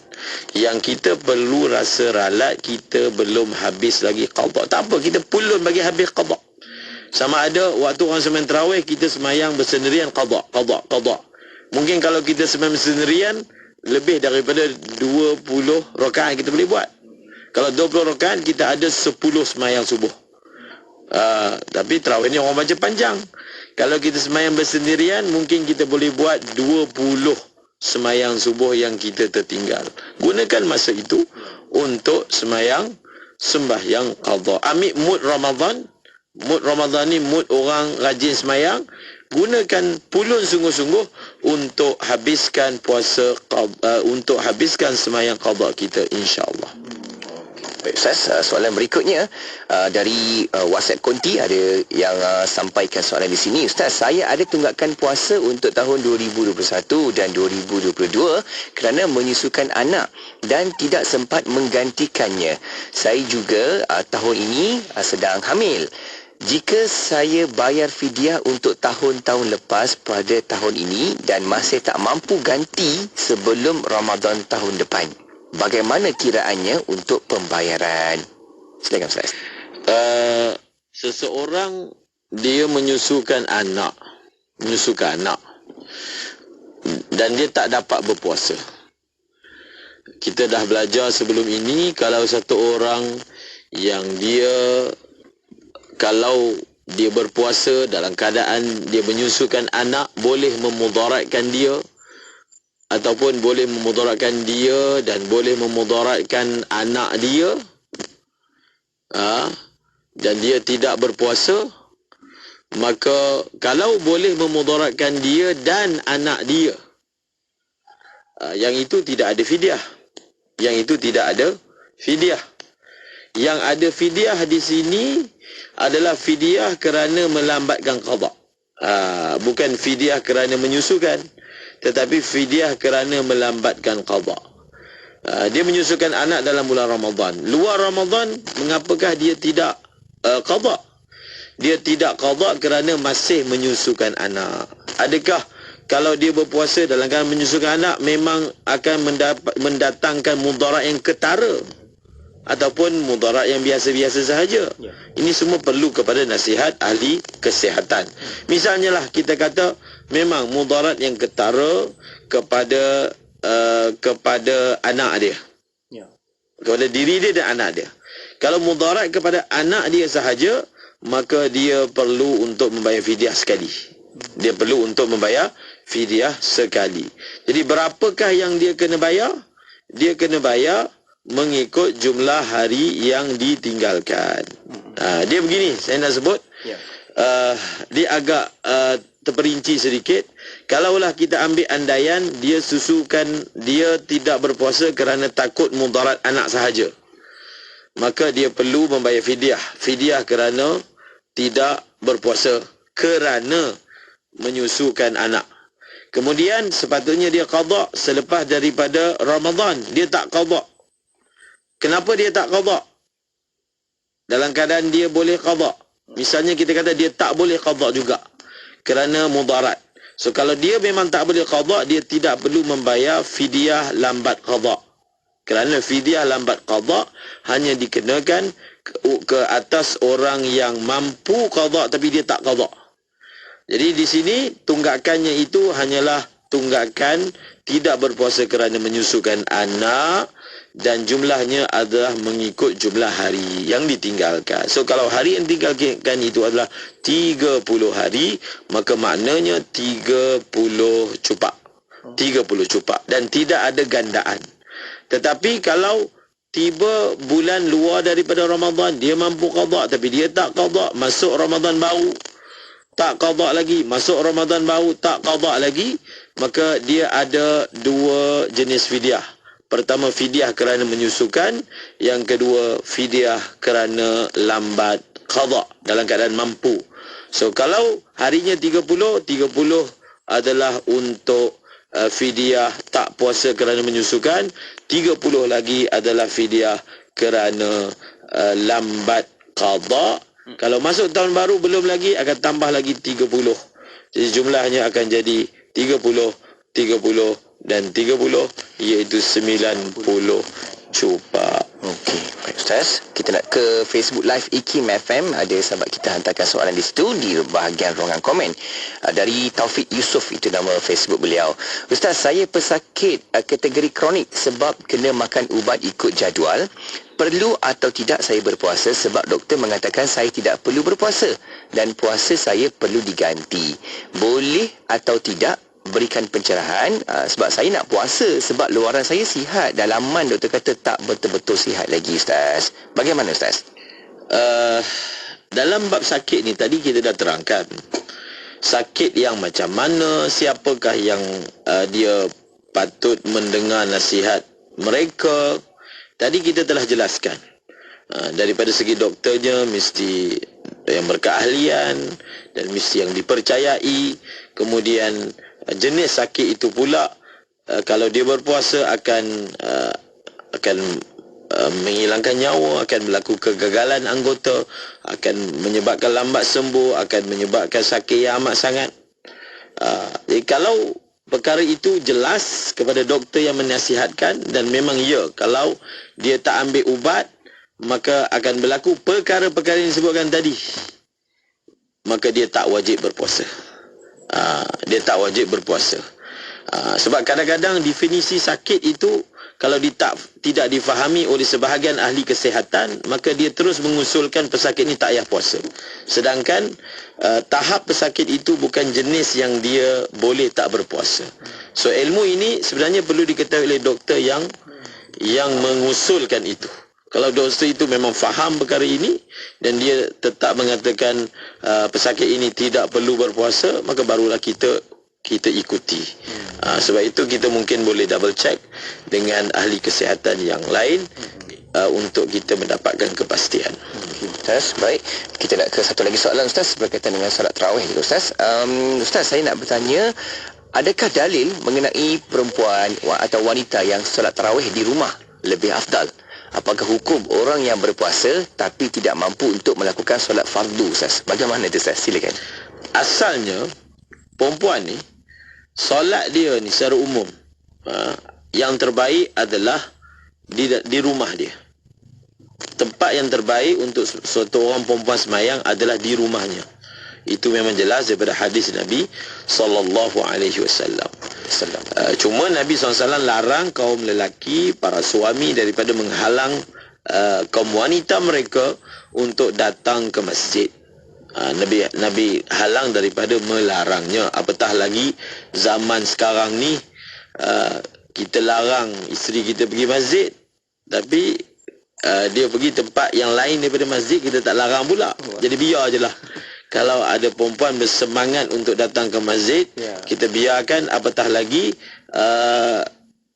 Yang kita perlu rasa ralat, kita belum habis lagi qada. Tak apa, kita pulun bagi habis qada. Sama ada waktu orang semayang tarawih, kita semayang bersendirian qada. Mungkin kalau kita semayang bersendirian, lebih daripada 20 rakaat kita boleh buat. Kalau 20 rakaat, kita ada 10 semayang subuh. Tapi tarawih ni orang baca panjang. Kalau kita semayang bersendirian, mungkin kita boleh buat 20 semayang subuh yang kita tertinggal. Gunakan masa itu untuk semayang sembahyang qada. Ambil mood Ramadan. Mood Ramadan ni mood orang rajin semayang. gunakan pulun sungguh-sungguh untuk habiskan puasa, untuk habiskan sembahyang qada kita, insya-Allah. Baik Ustaz, soalan berikutnya dari WhatsApp Konti ada yang sampaikan soalan di sini. Ustaz, saya ada tunggakan puasa untuk tahun 2021 dan 2022 kerana menyusukan anak dan tidak sempat menggantikannya. Saya juga tahun ini sedang hamil. Jika saya bayar fidyah untuk tahun-tahun lepas pada tahun ini dan masih tak mampu ganti sebelum Ramadan tahun depan, bagaimana kiraannya untuk pembayaran? Silakan Ustaz. Seseorang dia menyusukan anak dan dia tak dapat berpuasa. Kita dah belajar sebelum ini, kalau satu orang yang kalau dia berpuasa dalam keadaan dia menyusukan anak, boleh memudaratkan dia ataupun boleh memudaratkan dia dan boleh memudaratkan anak dia, dan dia tidak berpuasa, maka kalau boleh memudaratkan dia dan anak dia, yang itu tidak ada fidyah. Yang ada fidyah di sini adalah fidyah kerana melambatkan qada. Bukan fidyah kerana menyusukan, tetapi fidyah kerana melambatkan qada. Dia menyusukan anak dalam bulan Ramadan. Luar Ramadan, mengapakah dia tidak qada? Dia tidak qada kerana masih menyusukan anak. Adakah kalau dia berpuasa dalam keadaan menyusukan anak memang akan mendatangkan mudarat yang ketara ataupun mudarat yang biasa-biasa sahaja? Ini semua perlu kepada nasihat ahli kesihatan. Misalnya lah kita kata memang mudarat yang ketara kepada anak dia, kepada diri dia dan anak dia. Kalau mudarat kepada anak dia sahaja, maka dia perlu untuk membayar fidyah sekali. Jadi berapakah yang dia kena bayar? Dia kena bayar mengikut jumlah hari yang ditinggalkan. Dia begini, saya nak sebut, dia agak terperinci sedikit. Kalaulah kita ambil andaian dia tidak berpuasa kerana takut mudarat anak sahaja, maka dia perlu membayar fidyah kerana tidak berpuasa kerana menyusukan anak. Kemudian sepatutnya dia qada selepas daripada Ramadan. Dia tak qada. Kenapa dia tak qada? Dalam keadaan dia boleh qada. Misalnya kita kata dia tak boleh qada juga kerana mudarat. So kalau dia memang tak boleh qada, dia tidak perlu membayar fidyah lambat qada. Kerana fidyah lambat qada hanya dikenakan ke atas orang yang mampu qada tapi dia tak qada. Jadi di sini tunggakannya itu hanyalah tunggakan tidak berpuasa kerana menyusukan anak, dan jumlahnya adalah mengikut jumlah hari yang ditinggalkan. So kalau hari yang ditinggalkan itu adalah 30 hari, maka maknanya 30 cupak. 30 cupak dan tidak ada gandaan. Tetapi kalau tiba bulan luar daripada Ramadan, dia mampu qada tapi dia tak qada, masuk Ramadan baru tak qada lagi, masuk Ramadan baru tak qada lagi, maka dia ada dua jenis fidyah. Pertama, fidyah kerana menyusukan. Yang kedua, fidyah kerana lambat qada dalam keadaan mampu. So kalau harinya 30 adalah untuk fidyah tak puasa kerana menyusukan, 30 lagi adalah fidyah kerana lambat qada. Kalau masuk tahun baru belum lagi, akan tambah lagi 30. Jadi jumlahnya akan jadi 30, 30 dan 30, iaitu 90 cupak. Okey, baik Ustaz. Kita nak ke Facebook Live IKIM FM. Ada sahabat kita hantarkan soalan di situ di bahagian ruangan komen. Dari Taufik Yusof, itu nama Facebook beliau. Ustaz, saya pesakit kategori kronik sebab kena makan ubat ikut jadual. Perlu atau tidak saya berpuasa sebab doktor mengatakan saya tidak perlu berpuasa dan puasa saya perlu diganti. Boleh atau tidak? Berikan pencerahan sebab saya nak puasa sebab luaran saya sihat. Dalaman doktor kata tak betul-betul sihat lagi Ustaz. Bagaimana Ustaz? Dalam bab sakit ni tadi kita dah terangkan. sakit yang macam mana, siapakah yang dia patut mendengar nasihat mereka. Tadi kita telah jelaskan. Daripada segi doktornya mesti yang berkeahlian dan mesti yang dipercayai. Kemudian jenis sakit itu pula kalau dia berpuasa akan menghilangkan nyawa, akan berlaku kegagalan anggota, akan menyebabkan lambat sembuh, akan menyebabkan sakit yang amat sangat. Jadi kalau perkara itu jelas kepada doktor yang menasihatkan, dan memang ya, kalau dia tak ambil ubat, maka akan berlaku perkara-perkara yang disebutkan tadi, maka dia tak wajib berpuasa. Dia tak wajib berpuasa. Sebab kadang-kadang definisi sakit itu kalau tidak difahami oleh sebahagian ahli kesihatan, maka dia terus mengusulkan pesakit ini tak payah puasa. Sedangkan tahap pesakit itu bukan jenis yang dia boleh tak berpuasa. So ilmu ini sebenarnya perlu diketahui oleh doktor yang mengusulkan itu. Kalau doktor itu memang faham perkara ini dan dia tetap mengatakan pesakit ini tidak perlu berpuasa, maka barulah kita ikuti. Sebab itu kita mungkin boleh double check dengan ahli kesihatan yang lain untuk kita mendapatkan kepastian. Ustaz, baik. Kita nak ke satu lagi soalan Ustaz berkaitan dengan solat tarawih ni Ustaz. Ustaz, saya nak bertanya, adakah dalil mengenai perempuan atau wanita yang solat tarawih di rumah lebih afdal? Apakah hukum orang yang berpuasa tapi tidak mampu untuk melakukan solat fardu Ustaz? Bagaimana itu Ustaz? Silakan. Asalnya perempuan ni solat dia ni secara umum yang terbaik adalah di rumah dia. Tempat yang terbaik untuk suatu orang perempuan semayang adalah di rumahnya. Itu memang jelas daripada hadis Nabi SAW. Cuma Nabi SAW larang kaum lelaki, para suami daripada menghalang kaum wanita mereka untuk datang ke masjid. Nabi halang daripada melarangnya. Apatah lagi zaman sekarang ni kita larang isteri kita pergi masjid, tapi dia pergi tempat yang lain daripada masjid, kita tak larang pula. Jadi biar je lah. Kalau ada perempuan bersemangat untuk datang ke masjid, kita biarkan. Apatah lagi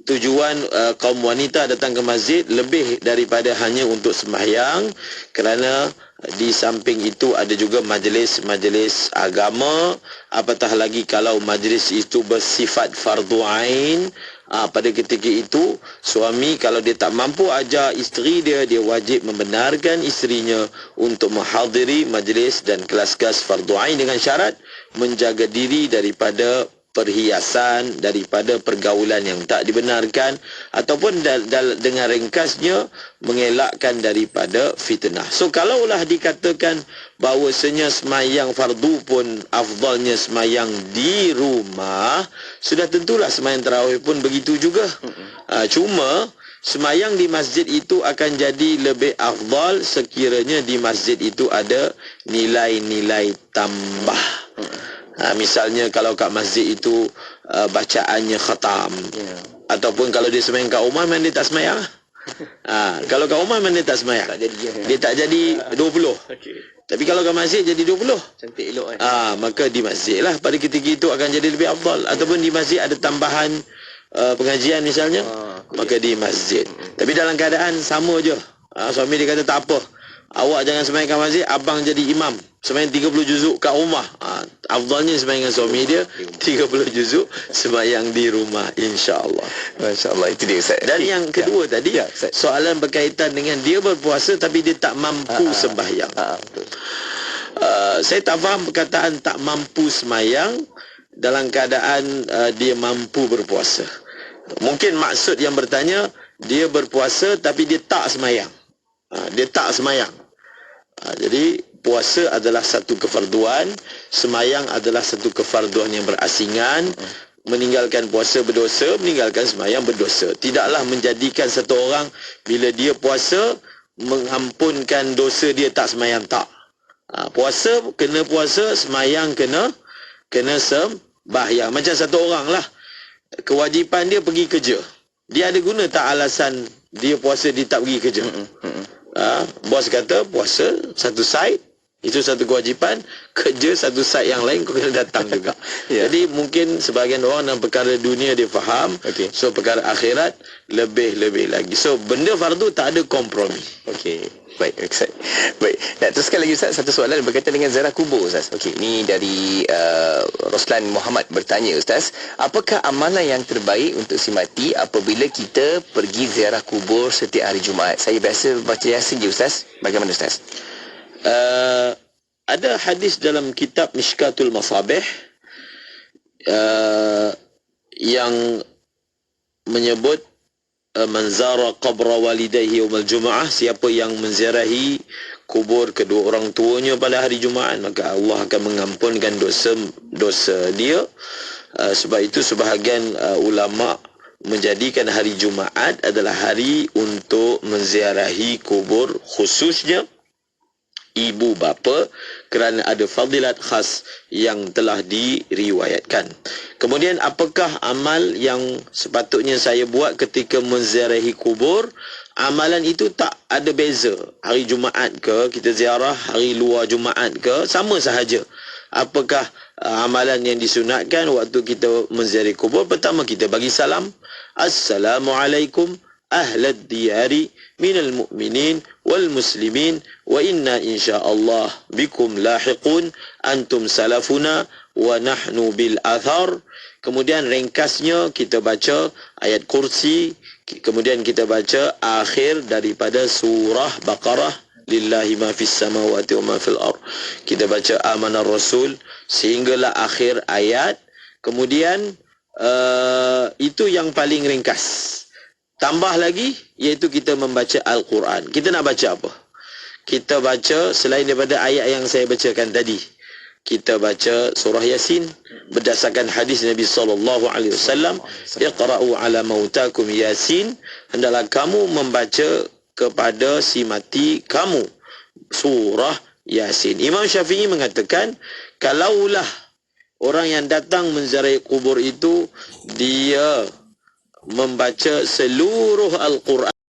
tujuan kaum wanita datang ke masjid lebih daripada hanya untuk sembahyang, kerana di samping itu ada juga majlis-majlis agama. Apatah lagi kalau majlis itu bersifat fardu ain, pada ketika itu suami kalau dia tak mampu ajar isteri dia wajib membenarkan isterinya untuk menghadiri majlis dan kelas-kelas fardu ain dengan syarat menjaga diri daripada perhiasan, daripada pergaulan yang tak dibenarkan, ataupun dengan ringkasnya mengelakkan daripada fitnah. So kalaulah dikatakan bahawasanya semayang fardu pun afdalnya semayang di rumah, sudah tentulah semayang tarawih pun begitu juga. Cuma semayang di masjid itu akan jadi lebih afdal sekiranya di masjid itu ada nilai-nilai tambah. Misalnya kalau kat masjid itu bacaannya khatam, ataupun kalau dia semayang kat rumah, memang dia tak semayang. Kalau kat rumah memang dia tak semayang, dia tak jadi 20. Tapi kalau kat masjid jadi 20. Cantik elok kan. Maka di masjid lah pada ketika itu akan jadi lebih afdal. Ataupun di masjid ada tambahan pengajian misalnya, maka di masjid. Tapi dalam keadaan sama je. Suami dia kata tak apa, awak jangan semayang kat masjid, abang jadi imam, semayang 30 juzuk kat rumah. Afdalnya semayang dengan suami dia 30 juzuk semayang di rumah, insya-Allah. Masya-Allah, itu dia Ustaz. Dan yang kedua tadi, soalan berkaitan dengan dia berpuasa tapi dia tak mampu sembahyang. Saya tak faham perkataan tak mampu sembahyang dalam keadaan dia mampu berpuasa. Mungkin maksud yang bertanya, dia berpuasa tapi dia tak sembahyang. Dia tak sembahyang. Jadi puasa adalah satu kefarduan, sembahyang adalah satu kefarduan yang berasingan. Meninggalkan puasa berdosa, meninggalkan sembahyang berdosa. Tidaklah menjadikan satu orang bila dia puasa mengampunkan dosa dia tak sembahyang, tak. Puasa kena puasa, sembahyang kena sembahyang. Macam satu orang lah, kewajipan dia pergi kerja. Dia ada guna tak alasan dia puasa dia tak pergi kerja? Bos kata puasa satu side, Itu satu kewajipan. Kerja satu side yang lain kau kena datang juga. Jadi mungkin sebahagian orang dalam perkara dunia dia faham. So perkara akhirat lebih-lebih lagi. So benda fardu tak ada kompromi. Baik, Ustaz. Baik. Nak teruskan lagi Ustaz, satu soalan berkaitan dengan ziarah kubur Ustaz. Ini dari Roslan Muhammad bertanya Ustaz, apakah amalan yang terbaik untuk si mati apabila kita pergi ziarah kubur setiap hari Jumaat? Saya biasa baca Yasin je Ustaz. Bagaimana Ustaz? Ada hadis dalam kitab Mishkatul Masabih yang menyebut man zara qabra walidayhi yaumal Jumaah, siapa yang menziarahi kubur kedua orang tuanya pada hari Jumaat, maka Allah akan mengampunkan dosa dia. Sebab itu sebahagian ulama menjadikan hari Jumaat adalah hari untuk menziarahi kubur, khususnya ibu bapa, kerana ada fadilat khas yang telah diriwayatkan. Kemudian apakah amal yang sepatutnya saya buat ketika menziarahi kubur? Amalan itu tak ada beza. Hari Jumaat ke kita ziarah, hari luar Jumaat ke, sama sahaja. Apakah amalan yang disunatkan waktu kita menziarahi kubur? Pertama, kita bagi salam. Assalamualaikum ahlad diyari minal mu'minin wal muslimin wa inna insyaallah bikum lahiqun antum salafuna wa nahnu bil athar. Kemudian ringkasnya kita baca ayat kursi, kemudian kita baca akhir daripada surah Baqarah, lillahi ma fis samawati wa ma fil ard. Kita baca amanar rasul sehinggalah akhir ayat. Kemudian itu yang paling ringkas. Tambah lagi, iaitu kita membaca Al-Quran. Kita nak baca apa? Kita baca selain daripada ayat yang saya bacakan tadi. Kita baca surah Yasin berdasarkan hadis Nabi SAW. Iqra'u ala mautakum Yasin. Hendaklah kamu membaca kepada si mati kamu surah Yasin. Imam Syafi'i mengatakan, kalaulah orang yang datang menziarahi kubur itu dia membaca seluruh Al-Quran